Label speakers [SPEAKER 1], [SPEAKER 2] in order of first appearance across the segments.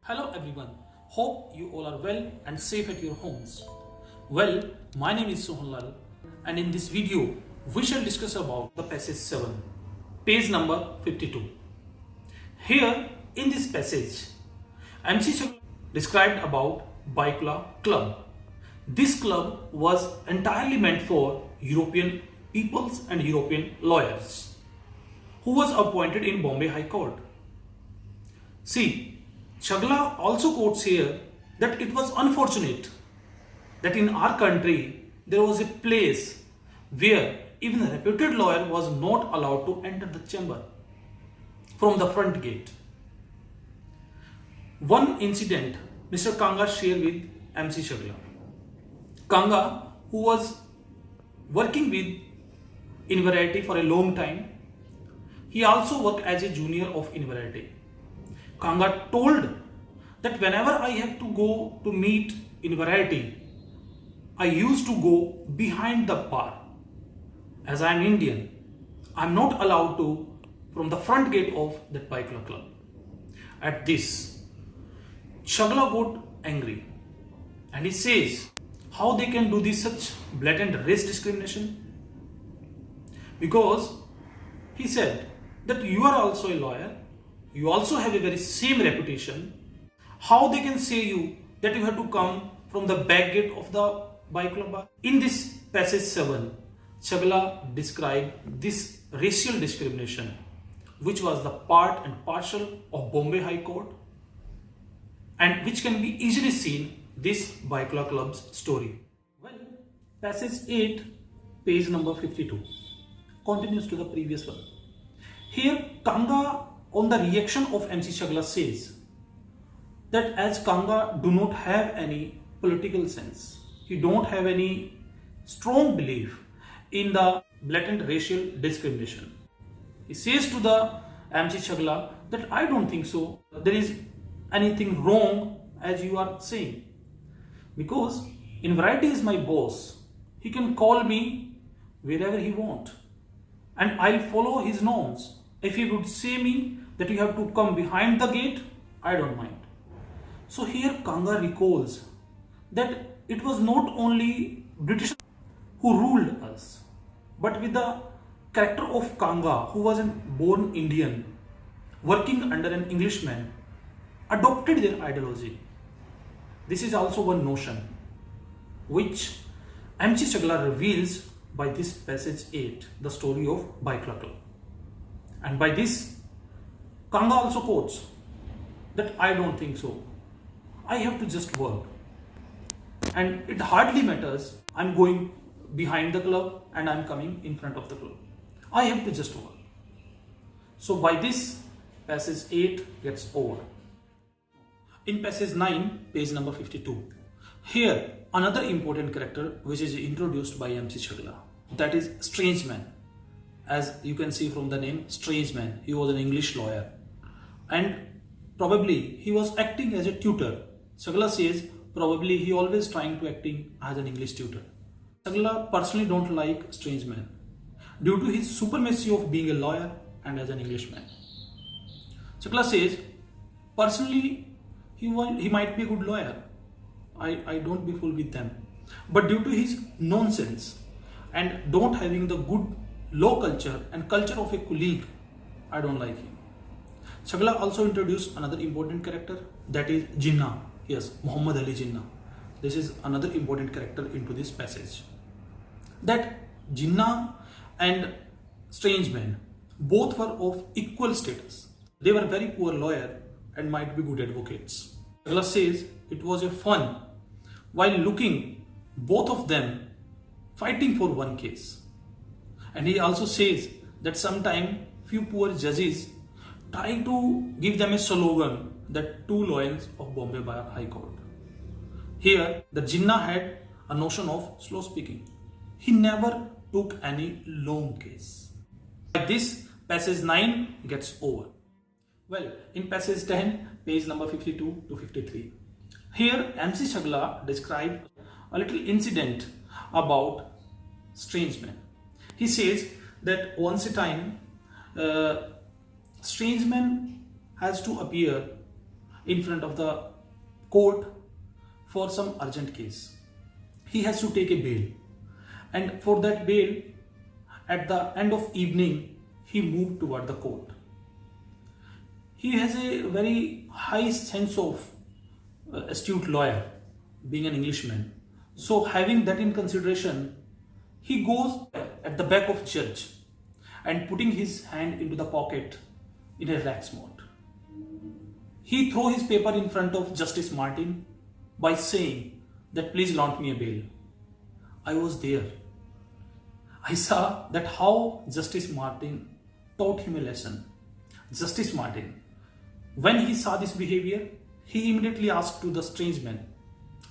[SPEAKER 1] Hello everyone, hope you all are well and safe at your homes. Well, my name is Sohan and in this video we shall discuss about the passage 7, page number 52. Here in this passage, MC Chakla described about Baikula Club. This club was entirely meant for European peoples and European lawyers who was appointed in Bombay High Court. See, Chagla also quotes here that it was unfortunate that in our country there was a place where even a reputed lawyer was not allowed to enter the chamber from the front gate. One incident Mr. Kanga shared with MC Chagla. Kanga, who was working with Invariety for a long time, he also worked as a junior of Invariety. Kanga told that whenever I have to go to meet in Variety, I used to go behind the bar. As I am Indian, I am not allowed to from the front gate of that Baikula club. At this, Chagla got angry and he says how they can do this such blatant race discrimination. Because he said that you are also a lawyer, you also have a very same reputation. How they can say you that you have to come from the back gate of the Baikula bar? In this passage 7, Chagla described this racial discrimination which was the part and parcel of Bombay High Court and which can be easily seen this Baikula club's story. Well, passage 8, page number 52 continues to the previous one. Here Kanga on the reaction of MC Chagla says that as Kanga do not have any political sense, he don't have any strong belief in the blatant racial discrimination. He says to the MC Chagla that I don't think so, there is anything wrong as you are saying. Because Invariety is my boss, he can call me wherever he wants and I'll follow his norms. If he would say me that you have to come behind the gate, I don't mind. So here Kanga recalls that it was not only British who ruled us, but with the character of Kanga, who was a born Indian, working under an Englishman, adopted their ideology. This is also one notion which MC Chagla reveals by this passage 8, the story of Baikula Club. And by this, Kanga also quotes that I don't think so. I have to just work. And it hardly matters. I'm going behind the club and I'm coming in front of the club. I have to just work. So by this, passage 8 gets over. In passage 9, page number 52, here another important character which is introduced by MC Chagla, that is Strange Man. As you can see from the name, Strange Man, he was an English lawyer and probably he was acting as a tutor. Chagla says probably he always trying to acting as an English tutor. Chagla personally don't like Strange Man due to his supremacy of being a lawyer and as an Englishman. Chagla says personally he might be a good lawyer. I don't be fool with them. But due to his nonsense and don't having the good law culture and culture of a colleague, I don't like him. Chagla also introduced another important character, that is Jinnah. Yes, Muhammad Ali Jinnah. This is another important character into this passage. That Jinnah and Strange Man both were of equal status. They were very poor lawyer and might be good advocates. Chagla says it was a fun while looking both of them fighting for one case. And he also says that sometimes few poor judges try to give them a slogan that two lawyers of Bombay High Court. Here the Jinnah had a notion of slow speaking. He never took any long case. Like this, passage 9 gets over. Well, in passage 10, page number 52 to 53, here MC Chagla described a little incident about Strange Man. He says that once a time, Strange Man has to appear in front of the court for some urgent case. He has to take a bail, and for that bail, at the end of evening, he moved toward the court. He has a very high sense of astute lawyer, being an Englishman. So having that in consideration, he goes at the back of judge and putting his hand into the pocket in a relaxed mode. He throws his paper in front of Justice Martin by saying that please grant me a bail. I was there. I saw that how Justice Martin taught him a lesson. Justice Martin, when he saw this behavior, he immediately asked to the strange man,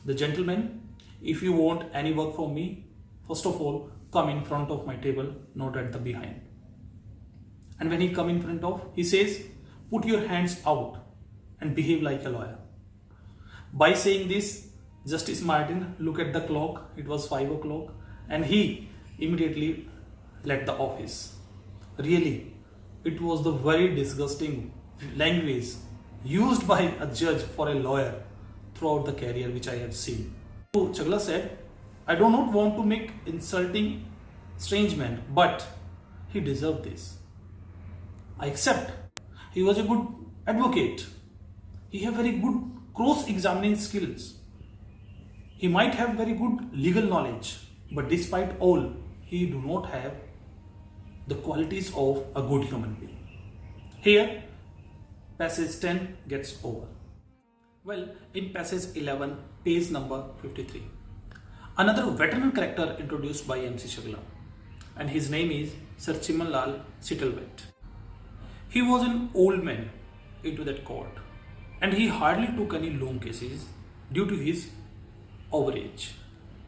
[SPEAKER 1] the gentleman, if you want any work from me, first of all, come in front of my table, not at the behind. And when he come in front of, he says, put your hands out and behave like a lawyer. By saying this, Justice Martin looked at the clock, it was 5 o'clock, and he immediately left the office. Really, it was the very disgusting language used by a judge for a lawyer throughout the career which I have seen. So Chagla said, I do not want to make insulting strange man, but he deserved this. I accept. He was a good advocate. He had very good cross-examining skills. He might have very good legal knowledge, but despite all, he do not have the qualities of a good human being. Here, passage 10 gets over. Well, in passage 11, page number 53, another veteran character introduced by MC Chagla, and his name is Sir Chimanlal Sittlewet. He was an old man into that court, and he hardly took any long cases due to his overage.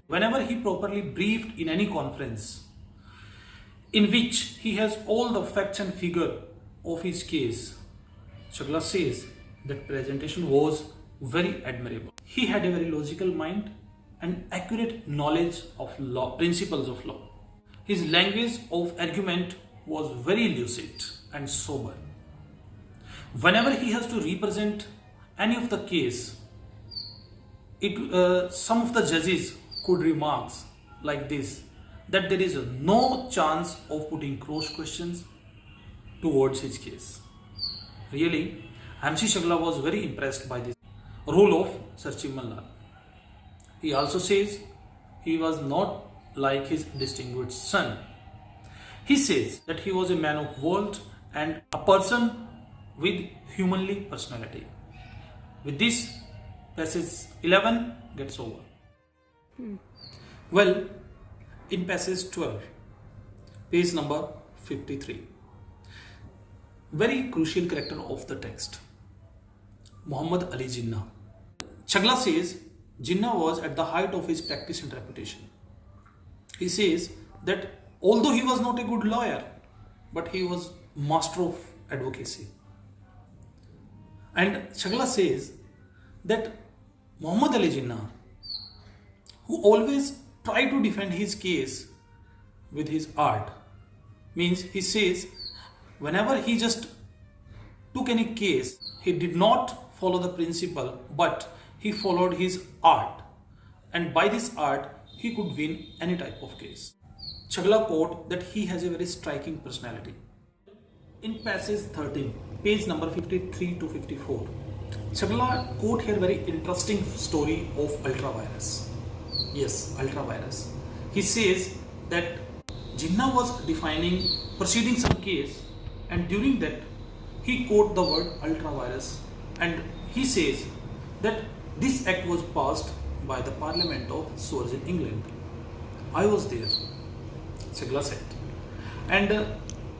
[SPEAKER 1] Whenever he properly briefed in any conference in which he has all the facts and figure of his case, Chagla says that presentation was very admirable. He had a very logical mind and accurate knowledge of law, principles of law. His language of argument was very lucid and sober. Whenever he has to represent any of the case, some of the judges could remark like this, that there is no chance of putting cross questions towards his case. Really, MC Chagla was very impressed by this role of Sir Chimanlal. He also says he was not like his distinguished son. He says that he was a man of world and a person with humanly personality. With this, passage 11 gets over. Well, in passage 12, page number 53, very crucial character of the text, Muhammad Ali Jinnah. Chagla says Jinnah was at the height of his practice and reputation. He says that although he was not a good lawyer, but he was master of advocacy. And Chagla says that Muhammad Ali Jinnah, who always tried to defend his case with his art, means he says whenever he just took any case, he did not follow the principle, but he followed his art, and by this art he could win any type of case. Chagla quote that he has a very striking personality. In passage 13, page number 53 to 54, Chagla quote here very interesting story of ultravirus. Yes, ultravirus. He says that Jinnah was proceeding some case, and during that he quote the word ultravirus, and he says that this act was passed by the Parliament of Swords in England. I was there, Chagla said, and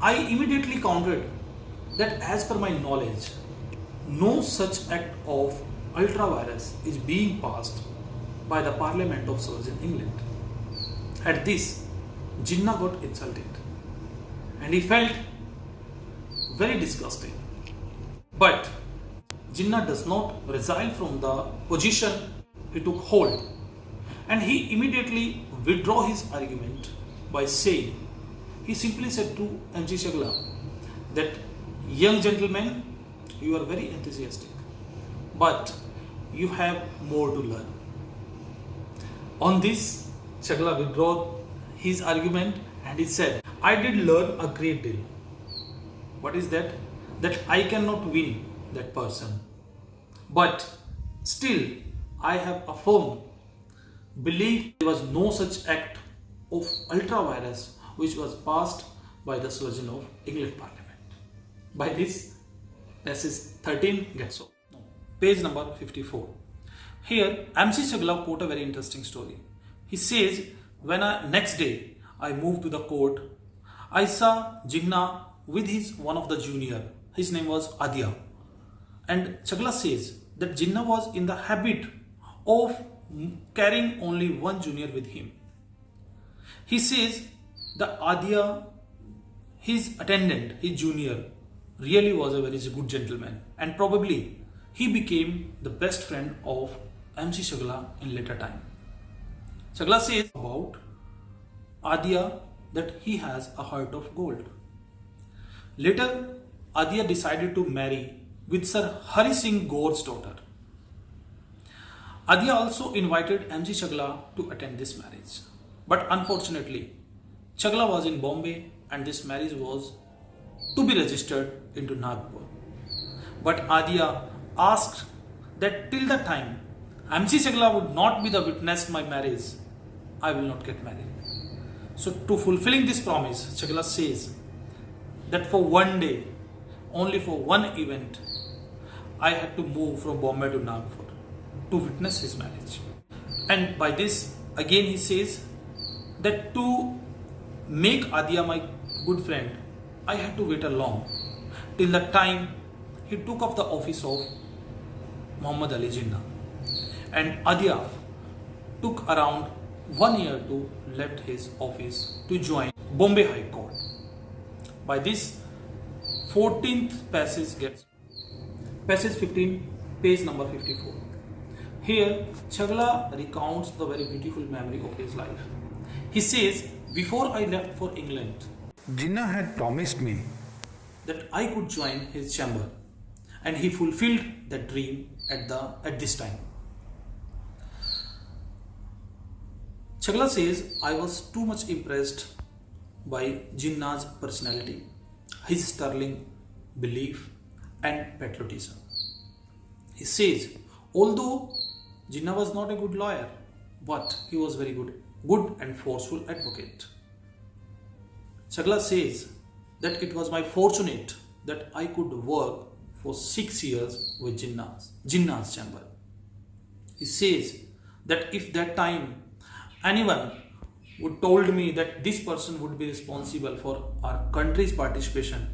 [SPEAKER 1] I immediately countered that as per my knowledge, no such act of ultravirus is being passed by the Parliament of Swords in England. At this, Jinnah got insulted and he felt very disgusting. But Jinnah does not resile from the position he took hold, and he immediately withdraw his argument by saying, he simply said to MC Chagla that, young gentleman, you are very enthusiastic, but you have more to learn. On this, Chagla withdrew his argument and he said, I did learn a great deal. What is that? That I cannot win that person. But still, I have a firm belief there was no such act of ultra-virus which was passed by the surgeon of English Parliament. By this, passage 13 gets over. No. Page number 54. Here, MC Chagla quote a very interesting story. He says, when next day I moved to the court, I saw Jangra with one of the junior. His name was Adya. And Chagla says that Jangra was in the habit of carrying only one junior with him. He says the Adya, his attendant, his junior, really was a very good gentleman, and probably he became the best friend of MC Chagla in later time. Chagla says about Adya that he has a heart of gold. Later, Adya decided to marry with Sir Hari Singh Gaur's daughter. Adya also invited MC Chagla to attend this marriage. But unfortunately, Chagla was in Bombay and this marriage was to be registered into Nagpur. But Adya asked that till the time MC Chagla would not be the witness to my marriage, I will not get married. So to fulfilling this promise, Chagla says that for one day, only for one event, I had to move from Bombay to Nagpur to witness his marriage. And by this, again he says that to make Adya my good friend, I had to wait long till the time he took up the office of Muhammad Ali Jinnah. And Adya took around 1 year to left his office to join Bombay High Court. By this, 14th passage gets passage 15, page number 54. Here, Chagla recounts the very beautiful memory of his life. He says, before I left for England,
[SPEAKER 2] Jinnah had promised me
[SPEAKER 1] that I could join his chamber, and he fulfilled that dream at this time. Chagla says, I was too much impressed by Jinnah's personality, his sterling belief and patriotism. He says, although Jinnah was not a good lawyer, but he was very good and forceful advocate. Chagla says that it was my fortunate that I could work for 6 years with Jinnah's chamber. He says that if that time anyone would told me that this person would be responsible for our country's participation,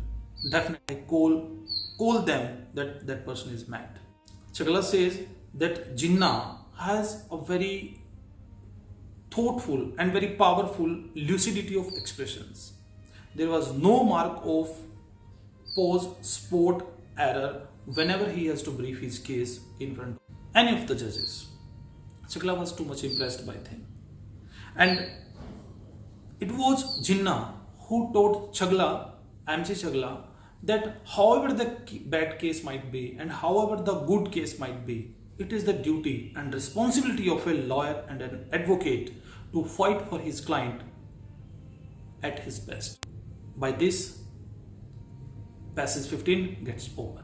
[SPEAKER 1] definitely I call them that person is mad. Chagla says that Jinnah has a very thoughtful and very powerful lucidity of expressions. There was no mark of pause, sport, error whenever he has to brief his case in front of any of the judges. Chagla was too much impressed by him. And it was Jinnah who taught MC Chagla, that however the bad case might be and however the good case might be, it is the duty and responsibility of a lawyer and an advocate to fight for his client at his best. By this, passage 15 gets over.